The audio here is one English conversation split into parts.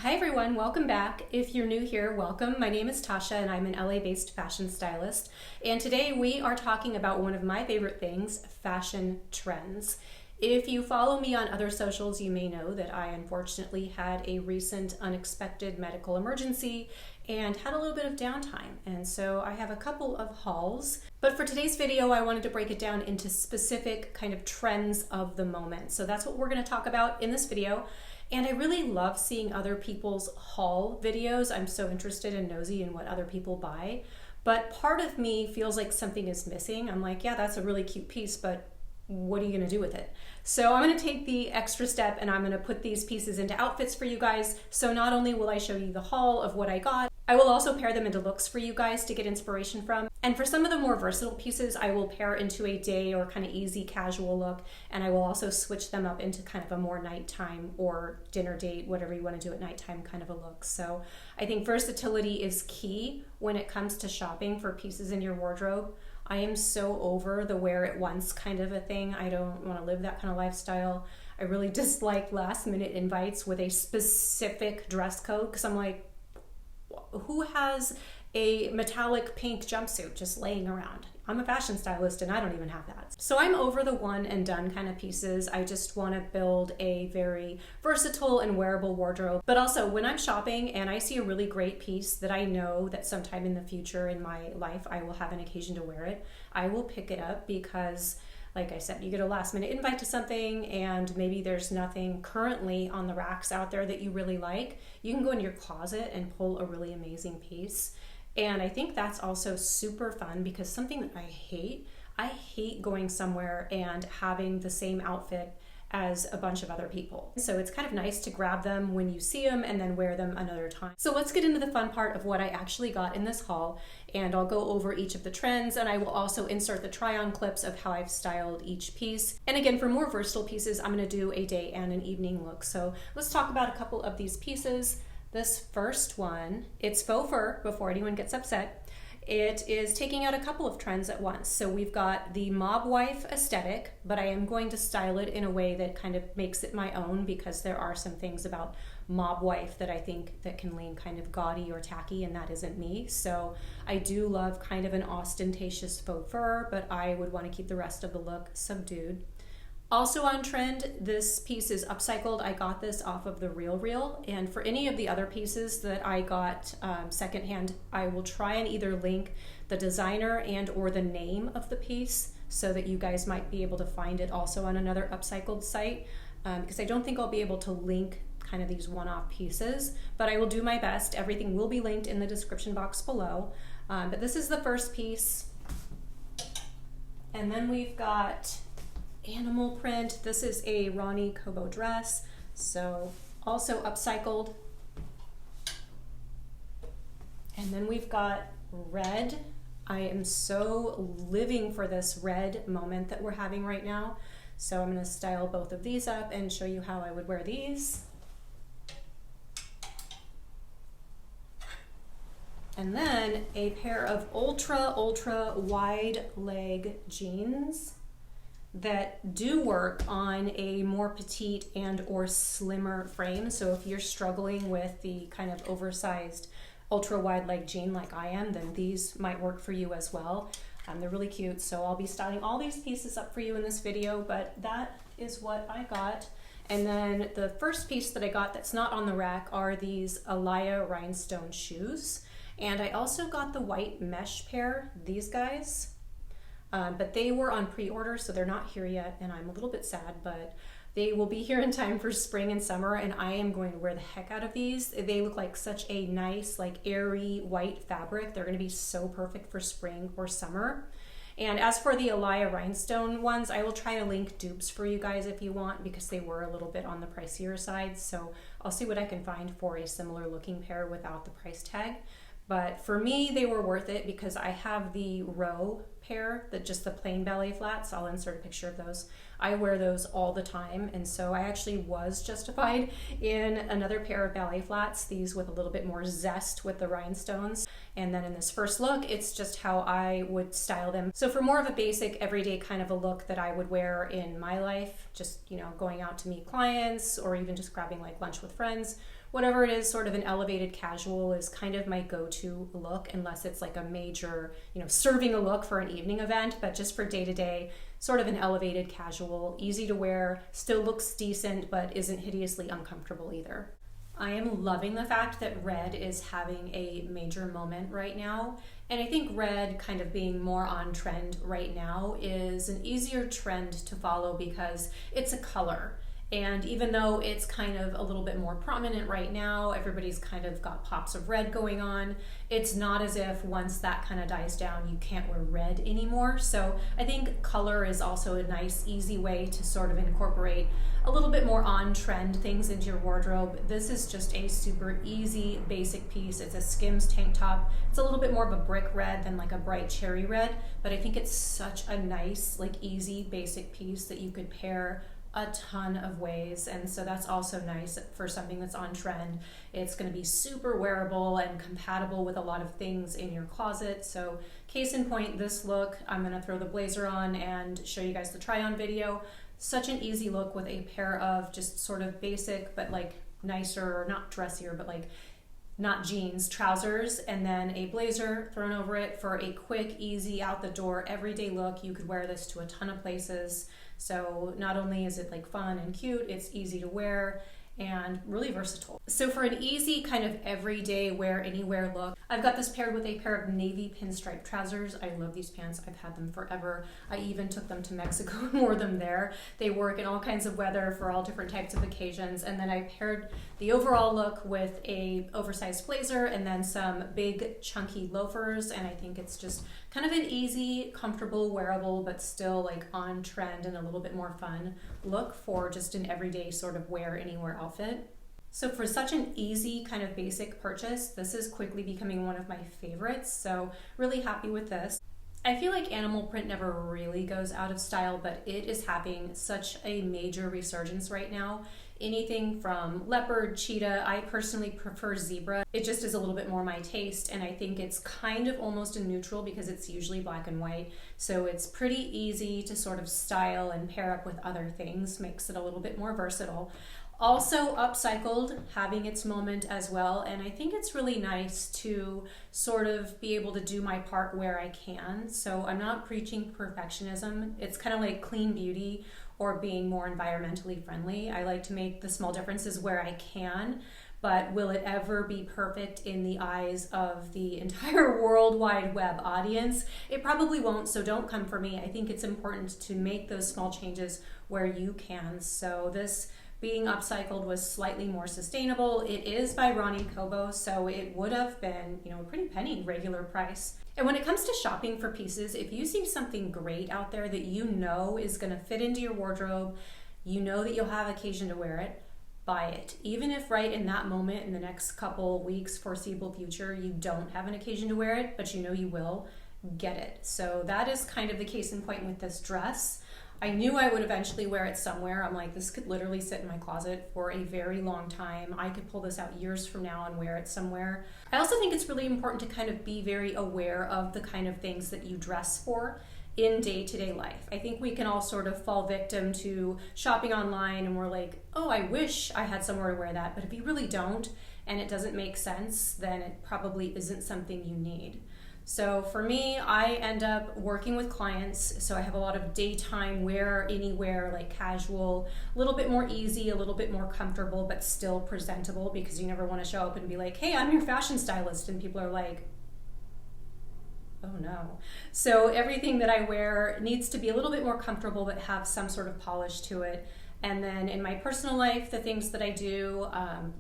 Hi everyone, welcome back. If you're new here, welcome. My name is Tasha and I'm an LA-based fashion stylist. And today we are talking about one of my favorite things, fashion trends. If you follow me on other socials, you may know that I unfortunately had a recent unexpected medical emergency and had a little bit of downtime. And so I have a couple of hauls. But for today's video, I wanted to break it down into specific kind of trends of the moment. So that's what we're going to talk about in this video. And I really love seeing other people's haul videos. I'm so interested and nosy in what other people buy. But part of me feels like something is missing. I'm like, yeah, that's a really cute piece, but what are you gonna do with it? So I'm gonna take the extra step and I'm gonna put these pieces into outfits for you guys. So not only will I show you the haul of what I got, I will also pair them into looks for you guys to get inspiration from. And for some of the more versatile pieces, I will pair into a day or kind of easy casual look. And I will also switch them up into kind of a more nighttime or dinner date, whatever you want to do at nighttime kind of a look. So I think versatility is key when it comes to shopping for pieces in your wardrobe. I am so over the wear it once kind of a thing. I don't want to live that kind of lifestyle. I really dislike last minute invites with a specific dress code because I'm like, who has a metallic pink jumpsuit just laying around? I'm a fashion stylist and I don't even have that. So I'm over the one and done kind of pieces. I just want to build a very versatile and wearable wardrobe. But also when I'm shopping and I see a really great piece that I know that sometime in the future in my life I will have an occasion to wear it, I will pick it up because, like I said, you get a last minute invite to something and maybe there's nothing currently on the racks out there that you really like. You can go into your closet and pull a really amazing piece. And I think that's also super fun because something that I hate going somewhere and having the same outfit as a bunch of other people. So it's kind of nice to grab them when you see them and then wear them another time. So let's get into the fun part of what I actually got in this haul, and I'll go over each of the trends and I will also insert the try-on clips of how I've styled each piece. And again, for more versatile pieces, I'm going to do a day and an evening look. So let's talk about a couple of these pieces. This first one, it's faux fur before anyone gets upset. It is taking out a couple of trends at once. So we've got the mob wife aesthetic, but I am going to style it in a way that kind of makes it my own because there are some things about mob wife that I think that can lean kind of gaudy or tacky, and that isn't me. So I do love kind of an ostentatious faux fur, but I would want to keep the rest of the look subdued. Also on trend, this piece is upcycled. I got this off of the RealReal, and for any of the other pieces that I got secondhand, I will try and either link the designer and or the name of the piece so that you guys might be able to find it also on another upcycled site, because I don't think I'll be able to link kind of these one-off pieces, but I will do my best. Everything will be linked in the description box below. But this is the first piece. And then we've got animal print. This is a Ronnie Kobo dress, so also upcycled. And then we've got red. I am so living for this red moment that we're having right now. So I'm going to style both of these up and show you how I would wear these. And then a pair of ultra wide leg jeans that do work on a more petite and or slimmer frame. So if you're struggling with the kind of oversized ultra wide leg jean like I am, then these might work for you as well. They're really cute. So I'll be styling all these pieces up for you in this video, but that is what I got. And then the first piece that I got that's not on the rack are these Alaya rhinestone shoes. And I also got the white mesh pair, these guys. But they were on pre-order, so they're not here yet, and I'm a little bit sad, but they will be here in time for spring and summer, and I am going to wear the heck out of these. They look like such a nice, like airy white fabric. They're going to be so perfect for spring or summer. And as for the Alaya rhinestone ones, I will try to link dupes for you guys if you want, because they were a little bit on the pricier side. So I'll see what I can find for a similar looking pair without the price tag. But for me, they were worth it because I have the row pair, just the plain ballet flats. I'll insert a picture of those. I wear those all the time, and so I actually was justified in another pair of ballet flats, these with a little bit more zest with the rhinestones. And then in this first look, it's just how I would style them. So for more of a basic everyday kind of a look that I would wear in my life, just, you know, going out to meet clients or even just grabbing like lunch with friends, whatever it is, sort of an elevated casual is kind of my go-to look, unless it's like a major, serving a look for an evening event. But just for day-to-day, sort of an elevated casual, easy to wear, still looks decent, but isn't hideously uncomfortable either. I am loving the fact that red is having a major moment right now. And I think red kind of being more on trend right now is an easier trend to follow because it's a color. And even though it's kind of a little bit more prominent right now, everybody's kind of got pops of red going on, it's not as if once that kind of dies down, you can't wear red anymore. So I think color is also a nice, easy way to sort of incorporate a little bit more on-trend things into your wardrobe. This is just a super easy, basic piece. It's a Skims tank top. It's a little bit more of a brick red than like a bright cherry red, but I think it's such a nice, like easy, basic piece that you could pair a ton of ways. And so that's also nice for something that's on trend. It's going to be super wearable and compatible with a lot of things in your closet. So case in point, this look, I'm going to throw the blazer on and show you guys the try on video. Such an easy look with a pair of just sort of basic but like nicer, or not dressier, but like not jeans, trousers, and then a blazer thrown over it for a quick, easy, out the door, everyday look. You could wear this to a ton of places. So not only is it like fun and cute, it's easy to wear and really versatile. So for an easy kind of everyday wear anywhere look, I've got this paired with a pair of navy pinstripe trousers. I love these pants. I've had them forever. I even took them to Mexico and wore them there. They work in all kinds of weather for all different types of occasions. And then I paired the overall look with a oversized blazer and then some big chunky loafers. And I think it's just kind of an easy, comfortable, wearable, but still like on trend and a little bit more fun look for just an everyday sort of wear anywhere outfit. So for such an easy kind of basic purchase, this is quickly becoming one of my favorites. So really happy with this. I feel like animal print never really goes out of style, but it is having such a major resurgence right now. Anything from leopard, cheetah, I personally prefer zebra. It just is a little bit more my taste, and I think it's kind of almost a neutral because it's usually black and white. So it's pretty easy to sort of style and pair up with other things, makes it a little bit more versatile. Also upcycled, having its moment as well, and I think it's really nice to sort of be able to do my part where I can. So I'm not preaching perfectionism. It's kind of like clean beauty or being more environmentally friendly. I like to make the small differences where I can, but will it ever be perfect in the eyes of the entire World Wide Web audience? It probably won't, so don't come for me. I think it's important to make those small changes where you can. So this being upcycled was slightly more sustainable. It is by Ronnie Kobo, so it would have been, a pretty penny regular price. And when it comes to shopping for pieces, if you see something great out there that you know is going to fit into your wardrobe, you know that you'll have occasion to wear it, buy it. Even if right in that moment, in the next couple weeks, foreseeable future, you don't have an occasion to wear it, but you know you will, get it. So that is kind of the case in point with this dress. I knew I would eventually wear it somewhere. I'm like, this could literally sit in my closet for a very long time. I could pull this out years from now and wear it somewhere. I also think it's really important to kind of be very aware of the kind of things that you dress for in day-to-day life. I think we can all sort of fall victim to shopping online and we're like, oh, I wish I had somewhere to wear that. But if you really don't and it doesn't make sense, then it probably isn't something you need. So for me, I end up working with clients, so I have a lot of daytime wear, anywhere, like casual, a little bit more easy, a little bit more comfortable, but still presentable, because you never want to show up and be like, hey, I'm your fashion stylist, and people are like, oh no. So everything that I wear needs to be a little bit more comfortable, but have some sort of polish to it. And then in my personal life, the things that I do,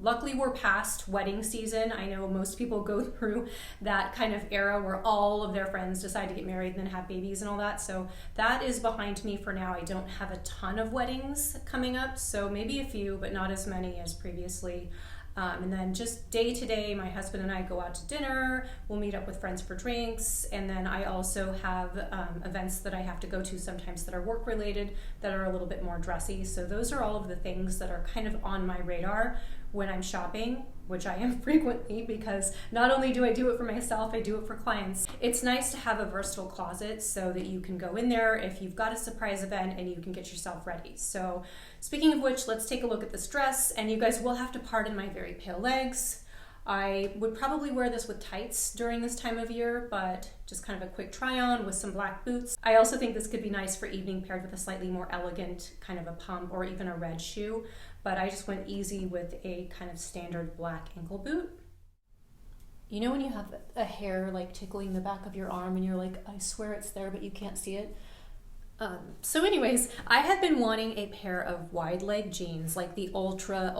luckily we're past wedding season. I know most people go through that kind of era where all of their friends decide to get married and then have babies and all that. So that is behind me for now. I don't have a ton of weddings coming up, so maybe a few, but not as many as previously. And then just day to day, my husband and I go out to dinner, we'll meet up with friends for drinks, and then I also have events that I have to go to sometimes that are work related, that are a little bit more dressy. So those are all of the things that are kind of on my radar when I'm shopping, which I am frequently because not only do I do it for myself, I do it for clients. It's nice to have a versatile closet so that you can go in there if you've got a surprise event and you can get yourself ready. So speaking of which, let's take a look at this dress, and you guys will have to pardon my very pale legs. I would probably wear this with tights during this time of year, but just kind of a quick try on with some black boots. I also think this could be nice for evening paired with a slightly more elegant kind of a pump or even a red shoe, but I just went easy with a kind of standard black ankle boot. You know when you have a hair like tickling the back of your arm and you're like, I swear it's there, but you can't see it? So anyways, I have been wanting a pair of wide leg jeans, like the ultra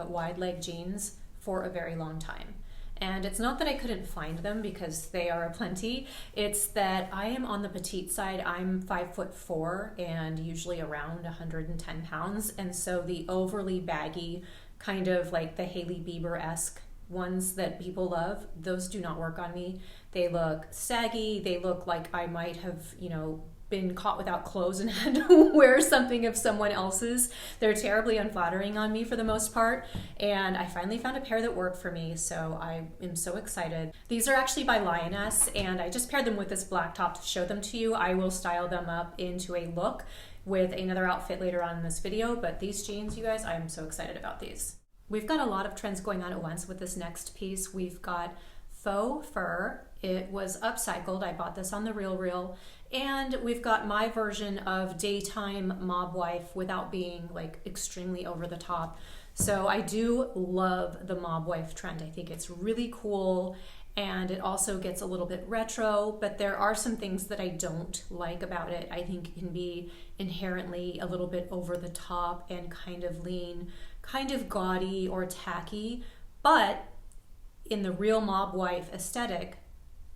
wide leg jeans, for a very long time. And it's not that I couldn't find them because they are aplenty. It's that I am on the petite side. I'm 5'4" and usually around 110 pounds. And so the overly baggy, kind of like the Hailey Bieber-esque ones that people love, those do not work on me. They look saggy. They look like I might have, been caught without clothes and had to wear something of someone else's. They're terribly unflattering on me for the most part, and I finally found a pair that worked for me, so I am so excited. These are actually by Lioness, and I just paired them with this black top to show them to you. I will style them up into a look with another outfit later on in this video, but these jeans, you guys, I am so excited about these. We've got a lot of trends going on at once with this next piece. We've got faux fur. It was upcycled. I bought this on the RealReal. And we've got my version of daytime mob wife without being like extremely over the top. So I do love the mob wife trend. I think it's really cool, and it also gets a little bit retro, but there are some things that I don't like about it. I think it can be inherently a little bit over the top and kind of lean, kind of gaudy or tacky, but in the real mob wife aesthetic,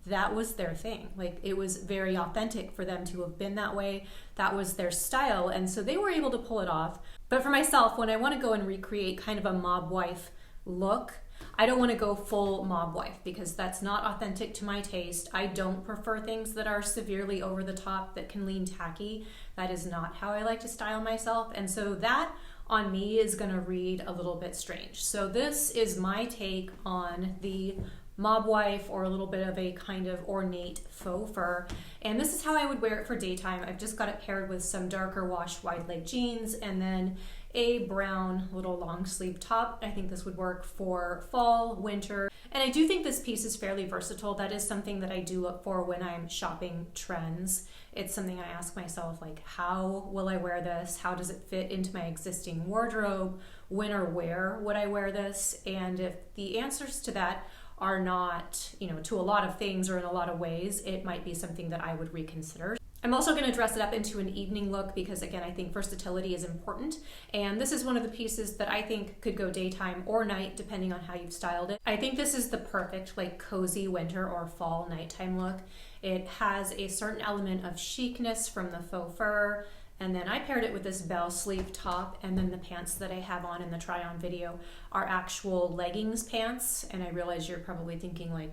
that was their thing. Like, it was very authentic for them to have been that way. That was their style, and so they were able to pull it off. But for myself, when I want to go and recreate kind of a mob wife look, I don't want to go full mob wife because that's not authentic to my taste. I don't prefer things that are severely over the top, that can lean tacky. That is not how I like to style myself, and so that on me is going to read a little bit strange. So this is my take on the mob wife, or a little bit of a kind of ornate faux fur. And this is how I would wear it for daytime. I've just got it paired with some darker wash wide leg jeans and then a brown little long sleeve top. I think this would work for fall, winter. And I do think this piece is fairly versatile. That is something that I do look for when I'm shopping trends. It's something I ask myself, like, how will I wear this? How does it fit into my existing wardrobe? When or where would I wear this? And if the answers to that are not, to a lot of things or in a lot of ways, it might be something that I would reconsider. I'm also going to dress it up into an evening look because, again, I think versatility is important. And this is one of the pieces that I think could go daytime or night, depending on how you've styled it. I think this is the perfect, like, cozy winter or fall nighttime look. It has a certain element of chicness from the faux fur. And then I paired it with this bell sleeve top, and then the pants that I have on in the try on video are actual leggings pants. And I realize you're probably thinking, like,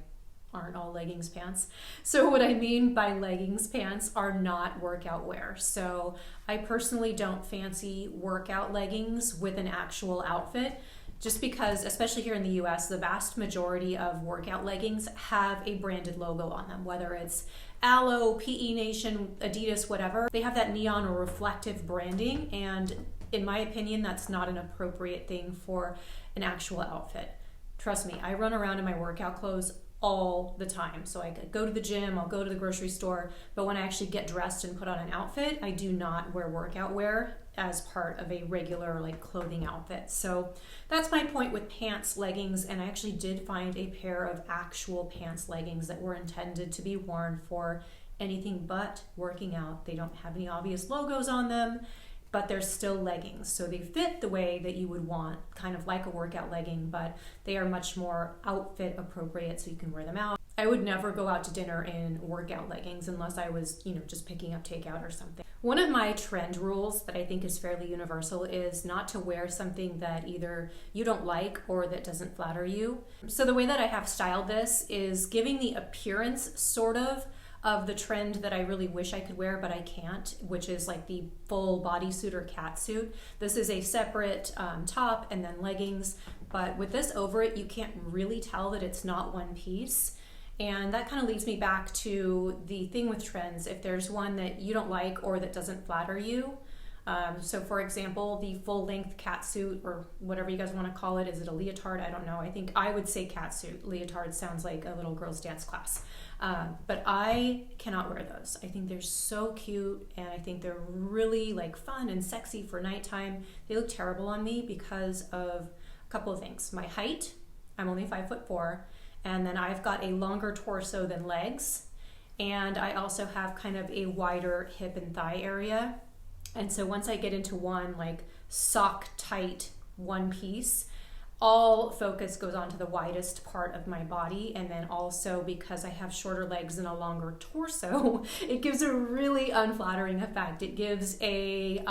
aren't all leggings pants? So what I mean by leggings pants are not workout wear. So I personally don't fancy workout leggings with an actual outfit, just because, especially here in the US, the vast majority of workout leggings have a branded logo on them, whether it's Aloe, PE Nation, Adidas, whatever. They have that neon or reflective branding, and in my opinion, that's not an appropriate thing for an actual outfit. Trust me, I run around in my workout clothes all the time. So I could go to the gym, I'll go to the grocery store, but when I actually get dressed and put on an outfit, I do not wear workout wear as part of a regular, like, clothing outfit. So that's my point with pants, leggings, and I actually did find a pair of actual pants leggings that were intended to be worn for anything but working out. They don't have any obvious logos on them, but they're still leggings. So they fit the way that you would want, kind of like a workout legging, but they are much more outfit appropriate so you can wear them out. I would never go out to dinner in workout leggings unless I was, just picking up takeout or something. One of my trend rules that I think is fairly universal is not to wear something that either you don't like or that doesn't flatter you. So the way that I have styled this is giving the appearance, sort of the trend that I really wish I could wear, but I can't, which is like the full bodysuit or catsuit. This is a separate top and then leggings. but with this over it, you can't really tell that it's not one piece. And that kind of leads me back to the thing with trends. If there's one that you don't like or that doesn't flatter you, so for example, the full length catsuit, or whatever you guys want to call it, is it a leotard? I don't know. I think I would say catsuit. Leotard sounds like a little girl's dance class. But I cannot wear those. I think they're so cute, and I think they're really like fun and sexy for nighttime. They look terrible on me because of a couple of things. My height, I'm only 5'4", and then I've got a longer torso than legs, and I also have kind of a wider hip and thigh area. And so once I get into one like sock tight one piece, all focus goes on to the widest part of my body. And then also because I have shorter legs and a longer torso, it gives a really unflattering effect. It gives a,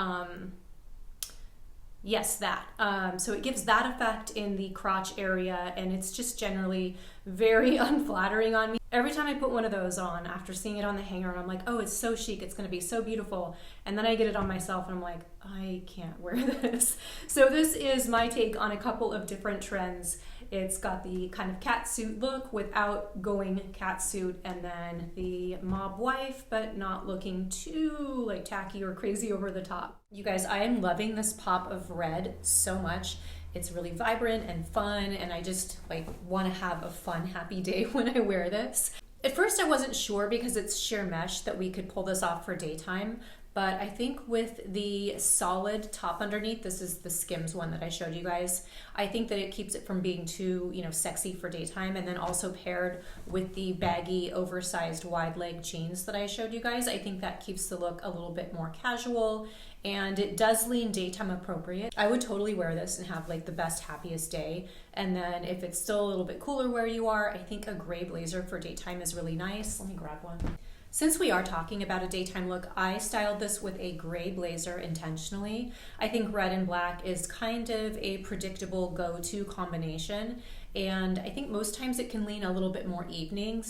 so it gives that effect in the crotch area, and it's just generally very unflattering on me. Every time I put one of those on, after seeing it on the hanger, I'm like, oh, it's so chic, it's gonna be so beautiful. And then I get it on myself and I'm like, I can't wear this. So this is my take on a couple of different trends. It's got the kind of catsuit look without going catsuit, and then the mob wife, but not looking too like tacky or crazy over the top. You guys, I am loving this pop of red so much. It's really vibrant and fun, and I just like want to have a fun, happy day when I wear this. At first I wasn't sure because it's sheer mesh that we could pull this off for daytime, but I think with the solid top underneath, this is the Skims one that I showed you guys, I think that it keeps it from being too, sexy for daytime. And then also paired with the baggy, oversized, wide leg jeans that I showed you guys, I think that keeps the look a little bit more casual, and it does lean daytime appropriate. I would totally wear this and have like the best, happiest day. And then if it's still a little bit cooler where you are, I think a gray blazer for daytime is really nice. Let me grab one. Since we are talking about a daytime look, I styled this with a gray blazer intentionally. I think red and black is kind of a predictable go-to combination, and I think most times it can lean a little bit more evening.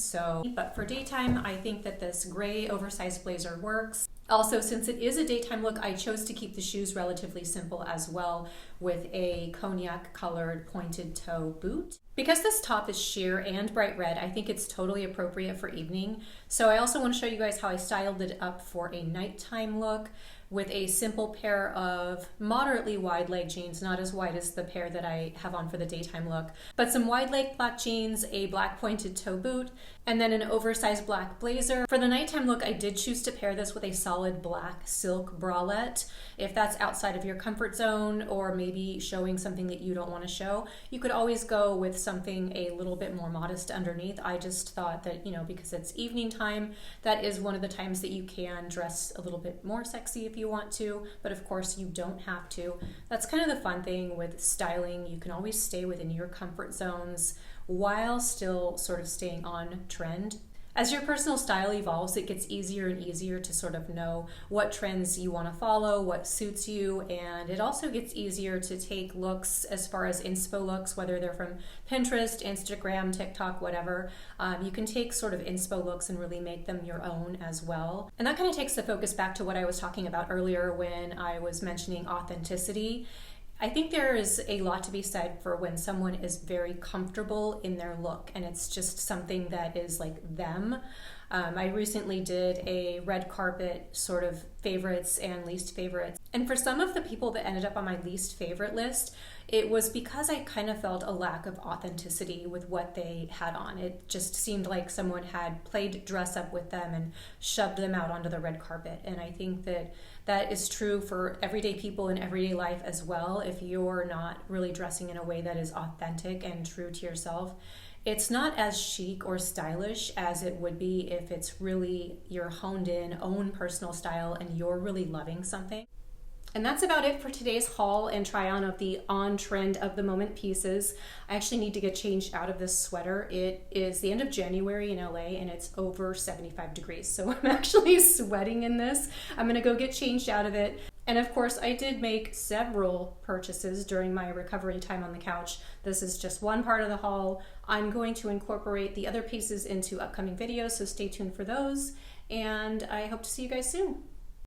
But for daytime, I think that this gray oversized blazer works. Also, since it is a daytime look, I chose to keep the shoes relatively simple as well, with a cognac colored pointed toe boot. Because this top is sheer and bright red, I think it's totally appropriate for evening. So I also want to show you guys how I styled it up for a nighttime look with a simple pair of moderately wide leg jeans, not as wide as the pair that I have on for the daytime look, but some wide leg black jeans, a black pointed toe boot, and then an oversized black blazer. For the nighttime look, I did choose to pair this with a solid black silk bralette. If that's outside of your comfort zone, or maybe showing something that you don't want to show, you could always go with something a little bit more modest underneath. I just thought that, because it's evening time, that is one of the times that you can dress a little bit more sexy if you want to, but of course you don't have to. That's kind of the fun thing with styling. You can always stay within your comfort zones while still sort of staying on trend. As your personal style evolves, it gets easier and easier to sort of know what trends you want to follow, what suits you, and it also gets easier to take looks as far as inspo looks, whether they're from Pinterest, Instagram, TikTok, whatever. You can take sort of inspo looks and really make them your own as well. And that kind of takes the focus back to what I was talking about earlier when I was mentioning authenticity. I think there is a lot to be said for when someone is very comfortable in their look and it's just something that is like them. I recently did a red carpet sort of favorites and least favorites. And for some of the people that ended up on my least favorite list, it was because I kind of felt a lack of authenticity with what they had on. It just seemed like someone had played dress up with them and shoved them out onto the red carpet. And I think that that is true for everyday people in everyday life as well. If you're not really dressing in a way that is authentic and true to yourself, it's not as chic or stylish as it would be if it's really your honed in own personal style and you're really loving something. And that's about it for today's haul and try on of the on trend of the moment pieces. I actually need to get changed out of this sweater. It is the end of January in LA and it's over 75 degrees. So I'm actually sweating in this. I'm gonna go get changed out of it. And of course, I did make several purchases during my recovery time on the couch. This is just one part of the haul. I'm going to incorporate the other pieces into upcoming videos, so stay tuned for those. And I hope to see you guys soon.